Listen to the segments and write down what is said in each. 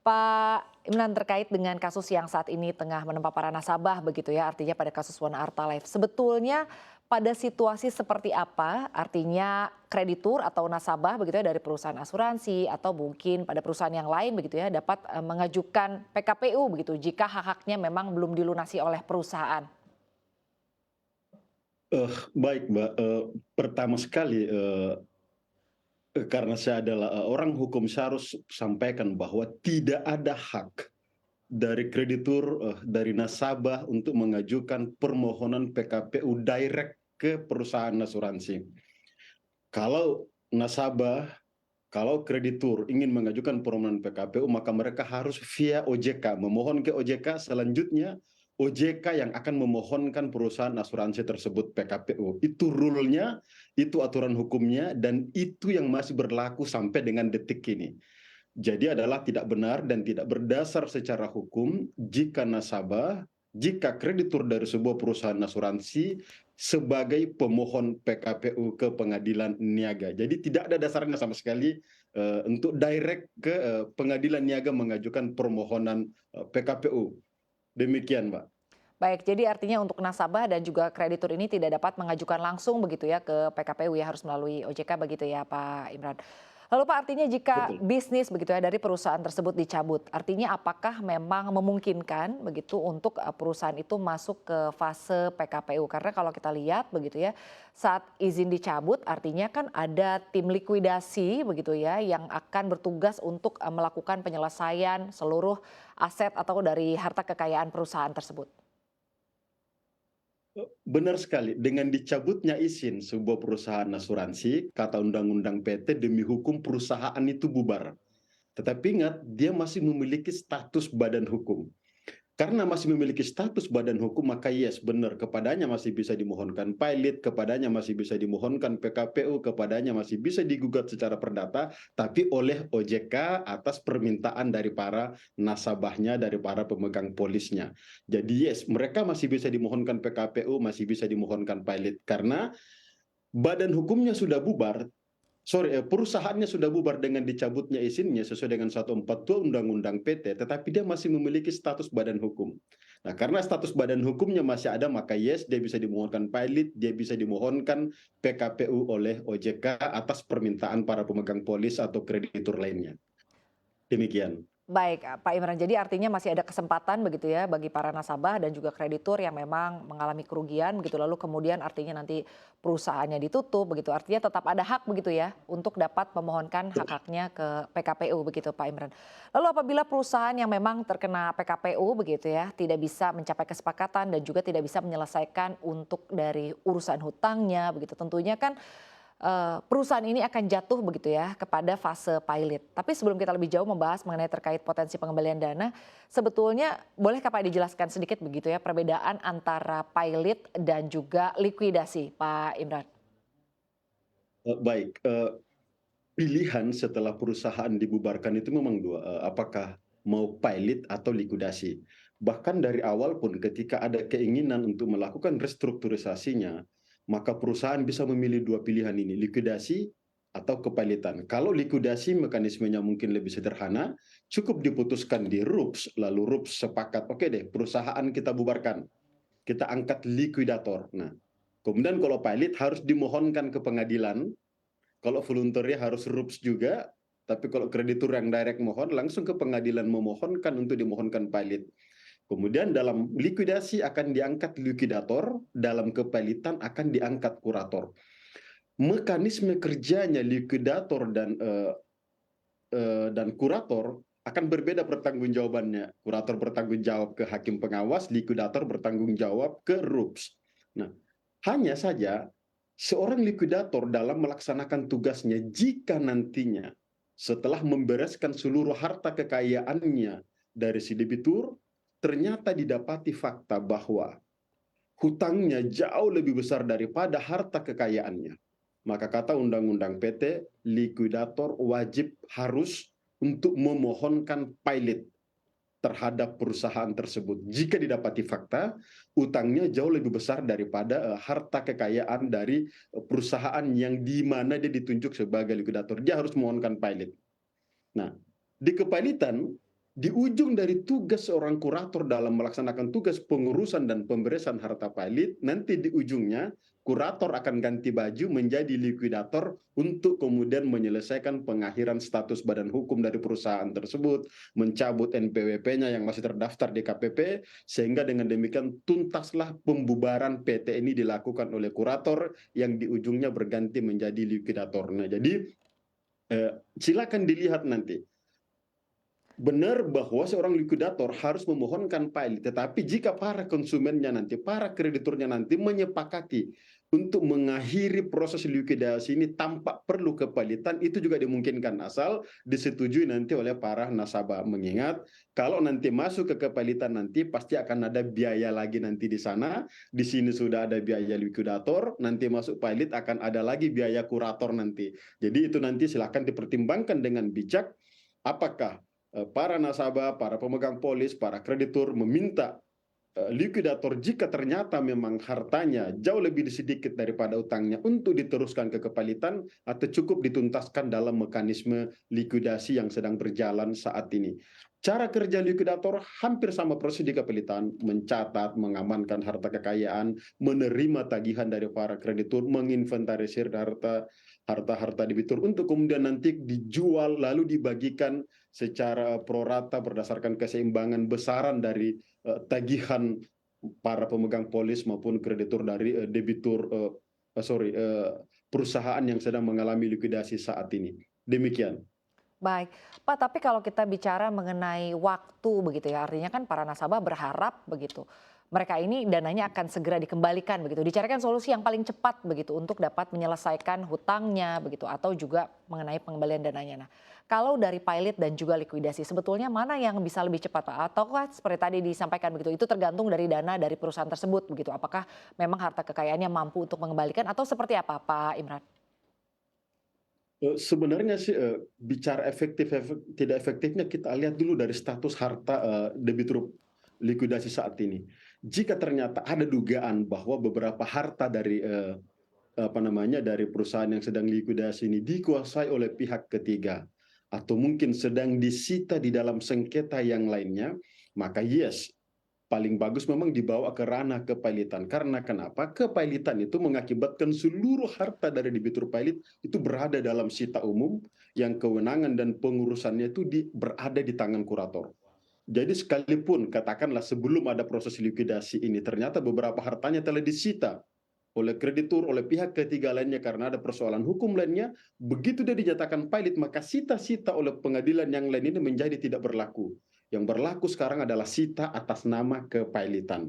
Pak Imran, terkait dengan kasus yang saat ini tengah menempa para nasabah begitu ya, artinya pada kasus Wana Arta Life. Sebetulnya pada situasi seperti apa, artinya kreditur atau nasabah begitu ya dari perusahaan asuransi atau mungkin pada perusahaan yang lain begitu ya dapat mengajukan PKPU begitu jika hak-haknya memang belum dilunasi oleh perusahaan. Baik Mbak, pertama sekali, karena saya adalah, orang hukum, saya harus sampaikan bahwa tidak ada hak dari kreditur, dari nasabah untuk mengajukan permohonan PKPU direct ke perusahaan asuransi. Kalau nasabah, kalau kreditur ingin mengajukan permohonan PKPU, maka mereka harus via OJK, memohon ke OJK, selanjutnya OJK yang akan memohonkan perusahaan asuransi tersebut PKPU. Itu rule-nya, itu aturan hukumnya, dan itu yang masih berlaku sampai dengan detik ini. Jadi adalah tidak benar dan tidak berdasar secara hukum jika kreditur dari sebuah perusahaan asuransi sebagai pemohon PKPU ke pengadilan niaga. Jadi tidak ada dasarnya sama sekali untuk direct ke pengadilan niaga mengajukan permohonan PKPU. Demikian, Mbak. Baik, jadi artinya untuk nasabah dan juga kreditur ini tidak dapat mengajukan langsung begitu ya ke PKPU ya, harus melalui OJK begitu ya Pak Imran. Lalu Pak, artinya jika Betul. bisnis begitu ya dari perusahaan tersebut dicabut, artinya apakah memang memungkinkan begitu untuk perusahaan itu masuk ke fase PKPU? Karena kalau kita lihat begitu ya, saat izin dicabut artinya kan ada tim likuidasi begitu ya yang akan bertugas untuk melakukan penyelesaian seluruh aset atau dari harta kekayaan perusahaan tersebut. Benar sekali, dengan dicabutnya izin sebuah perusahaan asuransi, kata Undang-Undang PT, demi hukum perusahaan itu bubar. Tetapi ingat, dia masih memiliki status badan hukum. Karena masih memiliki status badan hukum, maka yes, benar, kepadanya masih bisa dimohonkan pilot, kepadanya masih bisa dimohonkan PKPU, kepadanya masih bisa digugat secara perdata, tapi oleh OJK atas permintaan dari para nasabahnya, dari para pemegang polisnya. Jadi yes, mereka masih bisa dimohonkan PKPU, masih bisa dimohonkan pilot, karena badan hukumnya sudah bubar. Perusahaannya sudah bubar dengan dicabutnya izinnya sesuai dengan 142 Undang-Undang PT, tetapi dia masih memiliki status badan hukum. Nah, karena status badan hukumnya masih ada, maka yes, dia bisa dimohonkan pilot, dia bisa dimohonkan PKPU oleh OJK atas permintaan para pemegang polis atau kreditur lainnya. Demikian. Baik, Pak Imran. Jadi artinya masih ada kesempatan begitu ya bagi para nasabah dan juga kreditur yang memang mengalami kerugian begitu lalu kemudian artinya nanti perusahaannya ditutup begitu. Artinya tetap ada hak begitu ya untuk dapat memohonkan hak-haknya ke PKPU begitu Pak Imran. Lalu apabila perusahaan yang memang terkena PKPU begitu ya tidak bisa mencapai kesepakatan dan juga tidak bisa menyelesaikan untuk dari urusan hutangnya begitu tentunya kan perusahaan ini akan jatuh begitu ya kepada fase pilot. Tapi sebelum kita lebih jauh membahas mengenai terkait potensi pengembalian dana, sebetulnya bolehkah Pak dijelaskan sedikit begitu ya perbedaan antara pilot dan juga likuidasi, Pak Imran? Baik, pilihan setelah perusahaan dibubarkan itu memang dua, apakah mau pilot atau likuidasi. Bahkan dari awal pun ketika ada keinginan untuk melakukan restrukturisasinya, maka perusahaan bisa memilih dua pilihan ini, likuidasi atau kepilotan. Kalau likuidasi mekanismenya mungkin lebih sederhana, cukup diputuskan di RUPS, lalu RUPS sepakat, oke deh, perusahaan kita bubarkan, kita angkat likuidator. Nah, kemudian kalau pilot harus dimohonkan ke pengadilan. Kalau voluntary harus RUPS juga, tapi kalau kreditur yang direct mohon, langsung ke pengadilan memohonkan untuk dimohonkan pilot. Kemudian dalam likuidasi akan diangkat likuidator, dalam kepilotan akan diangkat kurator. Mekanisme kerjanya likuidator dan kurator akan berbeda pertanggungjawabannya. Kurator bertanggung jawab ke hakim pengawas, likuidator bertanggung jawab ke RUPS. Nah, hanya saja seorang likuidator dalam melaksanakan tugasnya jika nantinya setelah membereskan seluruh harta kekayaannya dari si debitur, ternyata didapati fakta bahwa hutangnya jauh lebih besar daripada harta kekayaannya. Maka kata Undang-Undang PT, likuidator wajib harus untuk memohonkan pilot terhadap perusahaan tersebut. Jika didapati fakta, utangnya jauh lebih besar daripada harta kekayaan dari perusahaan yang di mana dia ditunjuk sebagai likuidator. Dia harus memohonkan pilot. Nah, di kepilotan Di ujung dari tugas seorang kurator dalam melaksanakan tugas pengurusan dan pemberesan harta pilot, nanti di ujungnya kurator akan ganti baju menjadi likuidator untuk kemudian menyelesaikan pengakhiran status badan hukum dari perusahaan tersebut, mencabut NPWP-nya yang masih terdaftar di KPP, sehingga dengan demikian tuntaslah pembubaran PT ini dilakukan oleh kurator yang di ujungnya berganti menjadi likuidator. Nah, jadi silakan dilihat nanti. Benar bahwa seorang likuidator harus memohonkan pilot, tetapi jika para konsumennya nanti, para krediturnya nanti menyepakati untuk mengakhiri proses likuidasi ini tanpa perlu kepalitan, itu juga dimungkinkan asal disetujui nanti oleh para nasabah. Mengingat kalau nanti masuk ke kepalitan nanti pasti akan ada biaya lagi nanti di sana. Di sini sudah ada biaya likuidator, nanti masuk pilot akan ada lagi biaya kurator nanti. Jadi itu nanti silakan dipertimbangkan dengan bijak apakah para nasabah, para pemegang polis, para kreditur meminta likuidator jika ternyata memang hartanya jauh lebih sedikit daripada utangnya untuk diteruskan ke kepalitan atau cukup dituntaskan dalam mekanisme likuidasi yang sedang berjalan saat ini. Cara kerja likuidator hampir sama proses di kepalitan, mencatat, mengamankan harta kekayaan, menerima tagihan dari para kreditur, menginventarisir harta debitur untuk kemudian nanti dijual lalu dibagikan secara prorata berdasarkan keseimbangan besaran dari tagihan para pemegang polis maupun kreditur dari perusahaan yang sedang mengalami likuidasi saat ini. Demikian. Baik, Pak, tapi kalau kita bicara mengenai waktu begitu ya, artinya kan para nasabah berharap begitu. Mereka ini dananya akan segera dikembalikan begitu, dicarikan solusi yang paling cepat begitu untuk dapat menyelesaikan hutangnya begitu atau juga mengenai pengembalian dananya. Nah, kalau dari pilot dan juga likuidasi sebetulnya mana yang bisa lebih cepat, Pak? Ataukah seperti tadi disampaikan begitu, itu tergantung dari dana dari perusahaan tersebut begitu. Apakah memang harta kekayaannya mampu untuk mengembalikan atau seperti apa, Pak Imran? Sebenarnya sih bicara tidak efektifnya kita lihat dulu dari status harta debitur likuidasi saat ini. Jika ternyata ada dugaan bahwa beberapa harta dari dari perusahaan yang sedang likuidasi ini dikuasai oleh pihak ketiga atau mungkin sedang disita di dalam sengketa yang lainnya, maka yes, paling bagus memang dibawa ke ranah kepilitan. Karena kenapa? Kepilitan itu mengakibatkan seluruh harta dari debitur pilot itu berada dalam sita umum yang kewenangan dan pengurusannya itu berada di tangan kurator. Jadi sekalipun katakanlah sebelum ada proses likuidasi ini ternyata beberapa hartanya telah disita oleh kreditur, oleh pihak ketiga lainnya karena ada persoalan hukum lainnya, begitu dia dinyatakan pilot maka sita-sita oleh pengadilan yang lain ini menjadi tidak berlaku. Yang berlaku sekarang adalah sita atas nama kepilitan.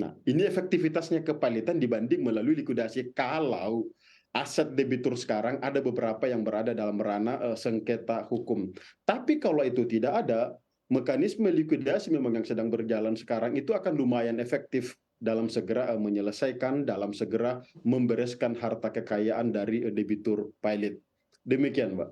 Nah, ini efektivitasnya kepilitan dibanding melalui likuidasi kalau aset debitur sekarang ada beberapa yang berada dalam ranah sengketa hukum. Tapi kalau itu tidak ada, mekanisme likuidasi memang yang sedang berjalan sekarang itu akan lumayan efektif dalam segera menyelesaikan, dalam segera membereskan harta kekayaan dari debitur pilot. Demikian, Mbak.